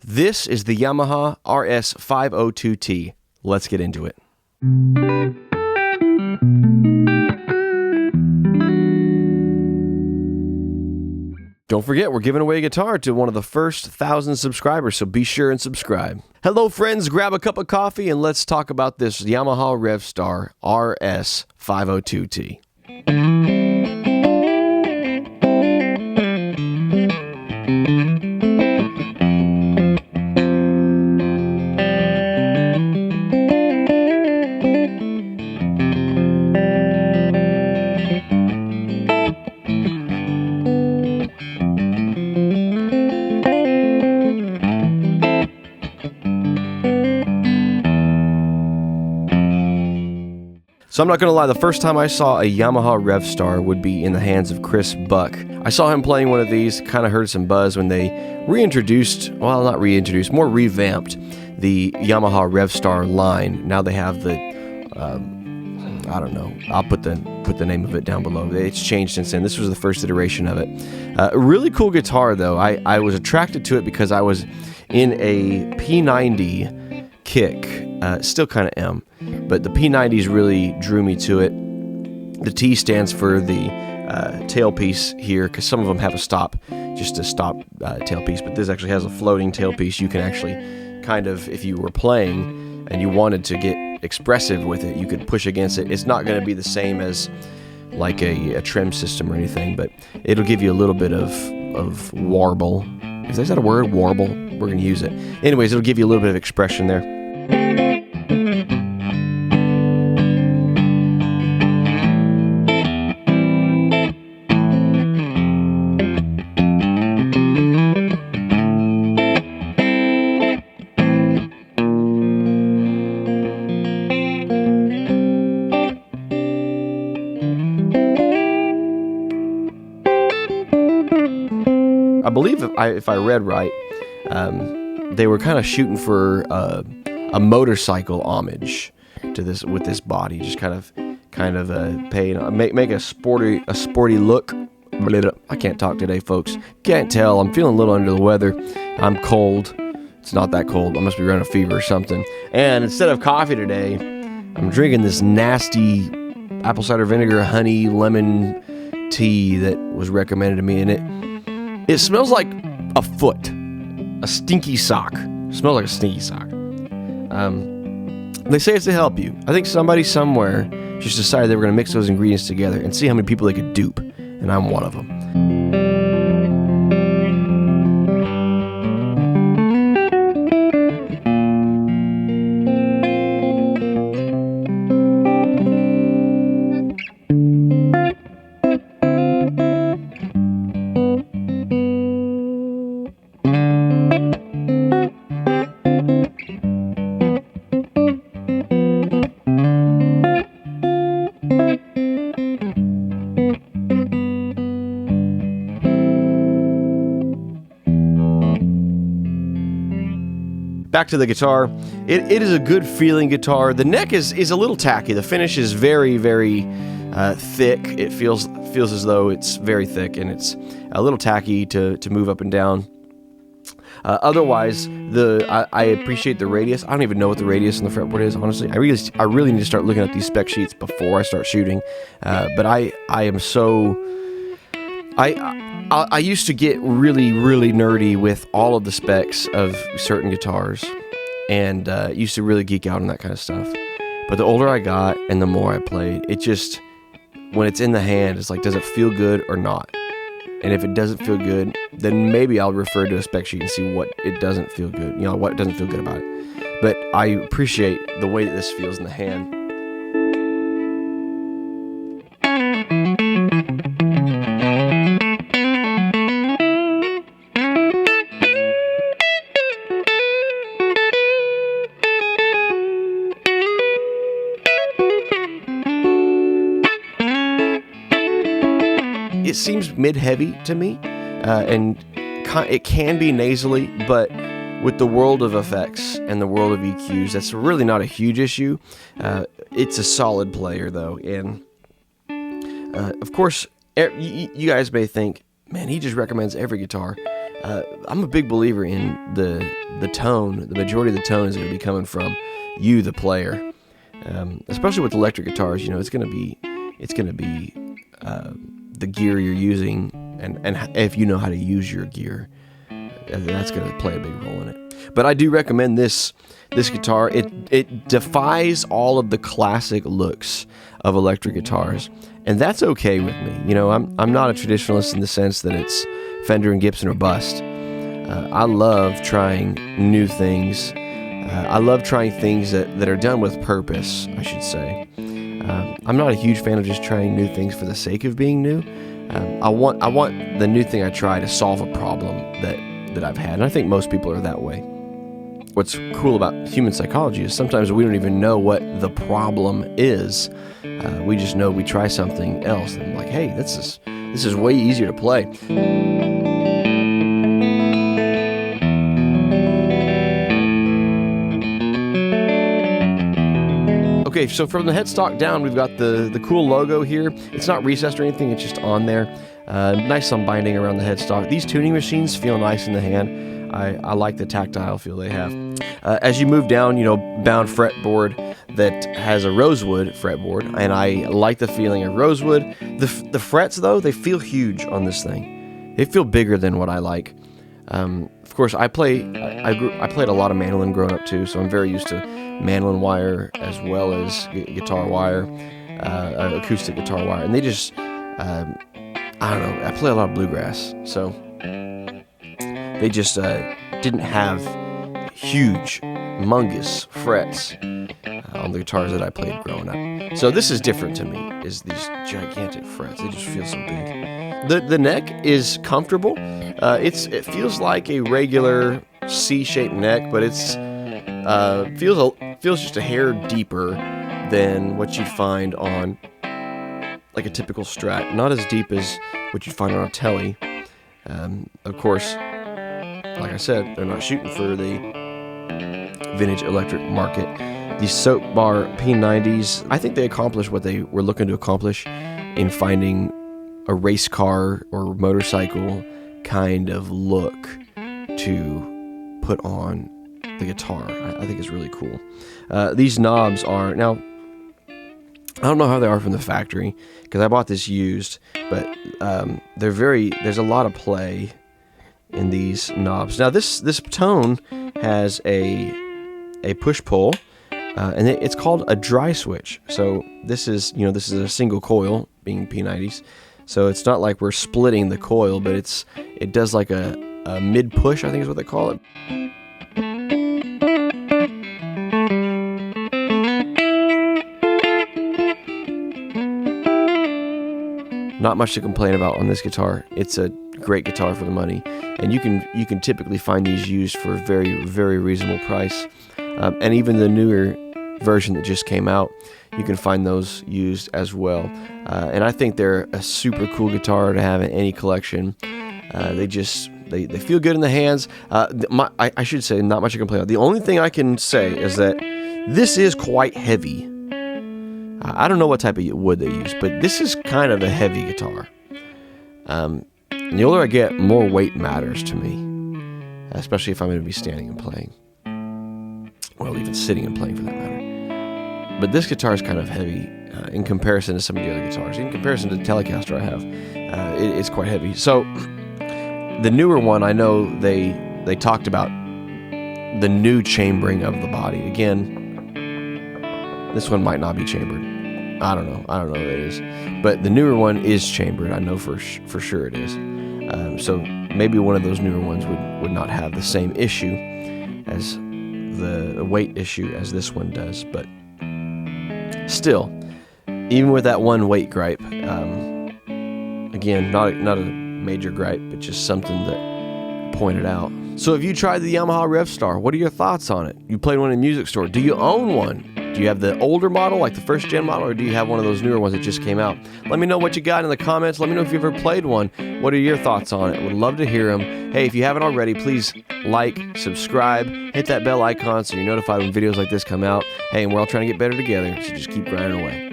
This is the Yamaha RS502T. Let's get into it. Don't forget, we're giving away a guitar to one of the first 1,000 subscribers, so be sure and subscribe. Hello, friends. Grab a cup of coffee and let's talk about this Yamaha Revstar RS502T. So I'm not going to lie, the first time I saw a Yamaha Revstar would be in the hands of Chris Buck. I saw him playing one of these, kind of heard some buzz when they reintroduced, well, not reintroduced, more revamped the Yamaha Revstar line. Now they have the, I don't know, I'll put the name of it down below. It's changed since then. This was the first iteration of it. A really cool guitar, though. I was attracted to it because I was in a P90 kick, still kind of am. But the P90s really drew me to it. The T stands for the tailpiece here, because some of them have a stop, just a stop tailpiece. But this actually has a floating tailpiece. You can actually kind of, if you were playing and you wanted to get expressive with it, you could push against it. It's not going to be the same as like a trim system or anything, but it'll give you a little bit of warble. Is that a word? Warble? We're going to use it. Anyways, it'll give you a little bit of expression there. I believe if I read right, they were kind of shooting for a motorcycle homage to this with this body, just kind of paying make a sporty look. I can't talk today, folks. Can't tell. I'm feeling a little under the weather. I'm cold. It's not that cold. I must be running a fever or something. And instead of coffee today, I'm drinking this nasty apple cider vinegar, honey, lemon tea that was recommended to me, and it smells like a foot, a stinky sock. It smells like a stinky sock. They say it's to help you. I think somebody somewhere just decided they were going to mix those ingredients together and see how many people they could dupe, and I'm one of them. Back to the guitar. It is a good feeling guitar. The neck is a little tacky. The finish is very, very thick. It feels as though it's very thick, and it's a little tacky to move up and down. Otherwise, I appreciate the radius. I don't even know what the radius on the fretboard is, honestly. I really need to start looking at these spec sheets before I start shooting. But I am so... I used to get really, really nerdy with all of the specs of certain guitars, and used to really geek out on that kind of stuff. But the older I got and the more I played, it just, when it's in the hand, it's like, does it feel good or not? And if it doesn't feel good, then maybe I'll refer to a spec sheet and see what it doesn't feel good, what doesn't feel good about it. But I appreciate the way that this feels in the hand. It seems mid-heavy to me, and it can be nasally, but with the world of effects and the world of EQs, that's really not a huge issue. It's a solid player, though, and of course, you guys may think, man, he just recommends every guitar. I'm a big believer in the tone. The majority of the tone is going to be coming from you, the player. Especially with electric guitars, you know, it's going to be the gear you're using, and if you know how to use your gear, that's going to play a big role in it. But I do recommend this guitar. It defies all of the classic looks of electric guitars, and that's okay with me. You know, I'm not a traditionalist in the sense that it's Fender and Gibson or bust. I love trying new things. I love trying things that are done with purpose, I should say. I'm not a huge fan of just trying new things for the sake of being new. I want the new thing I try to solve a problem that I've had, and I think most people are that way. What's cool about human psychology is sometimes we don't even know what the problem is. We just know we try something else, and like, hey, this is way easier to play. Okay, so from the headstock down, we've got the cool logo here. It's not recessed or anything, it's just on there. Nice unbinding around the headstock. These tuning machines feel nice in the hand. I like the tactile feel they have. As you move down, you know, bound fretboard that has a rosewood fretboard, and I like the feeling of rosewood. The frets, though, they feel huge on this thing. They feel bigger than what I like. Of course, I played a lot of mandolin growing up too, so I'm very used to mandolin wire as well as guitar wire, acoustic guitar wire, and they just, I don't know, I play a lot of bluegrass, so they just didn't have huge, humongous frets on the guitars that I played growing up. So this is different to me, is these gigantic frets. They just feel so big. The neck is comfortable. It feels like a regular C-shaped neck, but it's feels just a hair deeper than what you'd find on like a typical Strat. Not as deep as what you'd find on a Tele. Of course, like I said, they're not shooting for the vintage electric market. These soap bar P90s, I think they accomplished what they were looking to accomplish in finding a race car or motorcycle kind of look to put on the guitar. I think it's really cool. These knobs are, now, I don't know how they are from the factory, because I bought this used, but there's a lot of play in these knobs. Now this tone has a push-pull, and it's called a dry switch. So this is a single coil, being P90s. So it's not like we're splitting the coil, but it does like a mid-push, I think is what they call it. Not much to complain about on this guitar. It's a great guitar for the money, and you can typically find these used for a very, very reasonable price. And even the newer version that just came out, you can find those used as well. And I think they're a super cool guitar to have in any collection. They feel good in the hands. I should say, not much to complain about. The only thing I can say is that this is quite heavy. I don't know what type of wood they use, but this is kind of a heavy guitar. And the older I get, more weight matters to me, especially if I'm going to be standing and playing. Well, even sitting and playing for that matter. But this guitar is kind of heavy in comparison to some of the other guitars. In comparison to the Telecaster I have, it's quite heavy. So the newer one, I know they talked about the new chambering of the body. Again, this one might not be chambered. I don't know what it is. But the newer one is chambered. I know for sure it is. So maybe one of those newer ones would not have the same issue as the weight issue as this one does. But still, even with that one weight gripe, again, not a major gripe, but just something that pointed out. So if you tried the Yamaha Revstar, what are your thoughts on it? You played one in a music store. Do you own one? Do you have the older model, like the first gen model, or do you have one of those newer ones that just came out? Let me know what you got in the comments. Let me know if you've ever played one. What are your thoughts on it? Would love to hear them. Hey, if you haven't already, please like, subscribe, hit that bell icon so you're notified when videos like this come out. Hey, and we're all trying to get better together, so just keep grinding away.